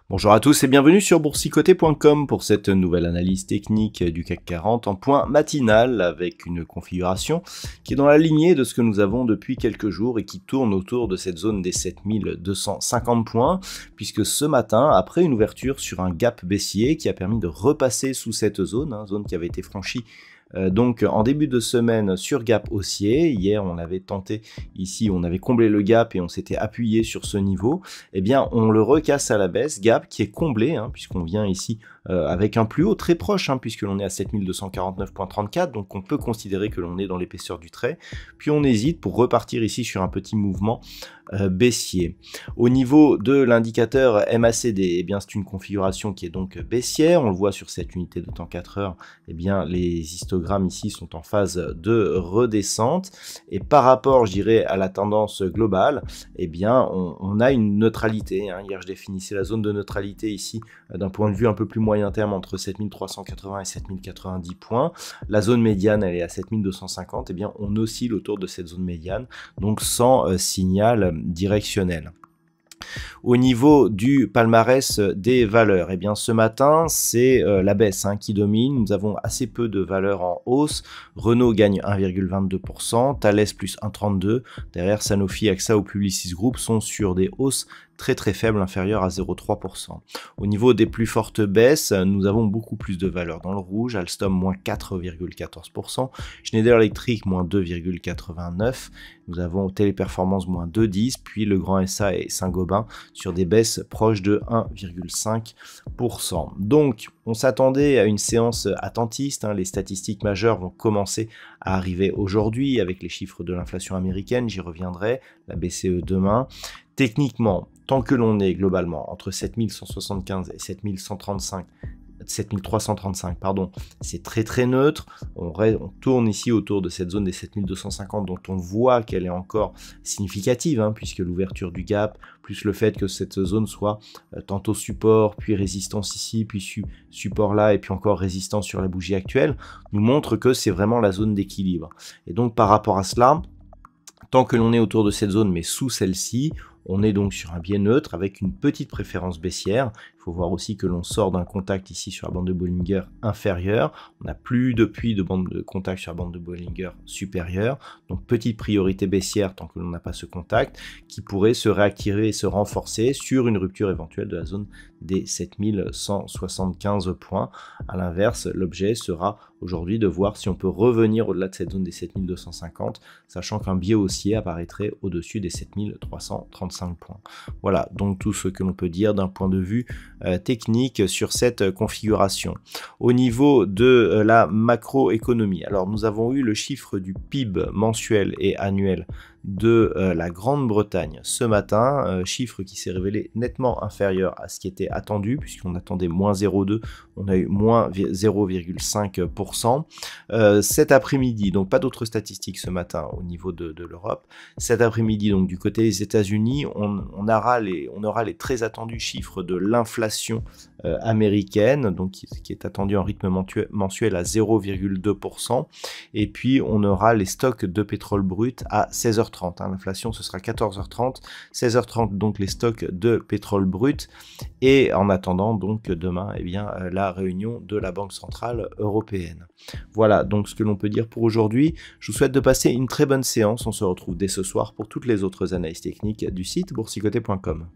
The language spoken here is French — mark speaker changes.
Speaker 1: Bonjour à tous et bienvenue sur boursicoté.com pour cette nouvelle analyse technique du CAC 40 en point matinal avec une configuration qui est dans la lignée de ce que nous avons depuis quelques jours et qui tourne autour de cette zone des 7250 points puisque ce matin, après une ouverture sur un gap baissier qui a permis de repasser sous cette zone, zone qui avait été franchie donc en début de semaine sur gap haussier. Hier on avait tenté ici, on avait comblé le gap et on s'était appuyé sur ce niveau. Eh bien on le recasse à la baisse, gap qui est comblé puisqu'on vient ici avec un plus haut très proche puisque l'on est à 7249.34, donc on peut considérer que l'on est dans l'épaisseur du trait. Puis on hésite pour repartir ici sur un petit mouvement baissier. Au niveau de l'indicateur MACD, eh bien c'est une configuration qui est donc baissière. On le voit sur cette unité de temps 4 heures, eh bien les histogrammes ici sont en phase de redescente et par rapport, je dirais, à la tendance globale, eh bien on a une neutralité. Hier je définissais la zone de neutralité ici d'un point de vue un peu plus moyen terme entre 7380 et 7090 points. La zone médiane elle est à 7250, eh bien on oscille autour de cette zone médiane, donc sans signal directionnel. Au niveau du palmarès des valeurs, eh bien ce matin c'est la baisse qui domine. Nous avons assez peu de valeurs en hausse. Renault gagne 1,22%, Thales plus 1,32%, derrière Sanofi, AXA ou Publicis Group sont sur des hausses très faibles, inférieures à 0,3%. Au niveau des plus fortes baisses, nous avons beaucoup plus de valeurs dans le rouge. Alstom moins 4,14%, Schneider Electric moins 2,89%, nous avons Téléperformance moins 2,10%, puis Le Grand SA et Saint-Gobain sur des baisses proches de 1,5%. Donc on s'attendait à une séance attentiste, les statistiques majeures vont commencer à arriver aujourd'hui avec les chiffres de l'inflation américaine, j'y reviendrai, la BCE demain. Techniquement, tant que l'on est globalement entre 7175 et 7335, c'est très neutre. On tourne ici autour de cette zone des 7250 dont on voit qu'elle est encore significative puisque l'ouverture du gap plus le fait que cette zone soit tantôt support puis résistance ici puis support là et puis encore résistance sur la bougie actuelle nous montre que c'est vraiment la zone d'équilibre. Et donc par rapport à cela, tant que l'on est autour de cette zone mais sous celle-ci, on est donc sur un biais neutre avec une petite préférence baissière. Il faut voir aussi que l'on sort d'un contact ici sur la bande de Bollinger inférieure. On n'a plus depuis de bande de contact sur la bande de Bollinger supérieure. Donc petite priorité baissière tant que l'on n'a pas ce contact qui pourrait se réactiver et se renforcer sur une rupture éventuelle de la zone des 7175 points. A l'inverse, l'objet sera aujourd'hui de voir si on peut revenir au-delà de cette zone des 7250, sachant qu'un biais haussier apparaîtrait au-dessus des 7335 points. Voilà donc tout ce que l'on peut dire d'un point de vue technique sur cette configuration. Au niveau de la macroéconomie, alors nous avons eu le chiffre du PIB mensuel et annuel de la Grande-Bretagne ce matin, chiffre qui s'est révélé nettement inférieur à ce qui était attendu puisqu'on attendait moins 0,2, on a eu moins 0,5%. Cet après-midi, donc pas d'autres statistiques ce matin au niveau de l'Europe, cet après-midi donc du côté des États-Unis, on aura les très attendus chiffres de l'inflation américaine, donc qui est attendue en rythme mensuel à 0,2%, et puis on aura les stocks de pétrole brut à 16h30. L'inflation ce sera 14h30, 16h30 donc les stocks de pétrole brut, et en attendant donc demain la réunion de la Banque Centrale Européenne. Voilà donc ce que l'on peut dire pour aujourd'hui. Je vous souhaite de passer une très bonne séance, on se retrouve dès ce soir pour toutes les autres analyses techniques du site boursicoté.com.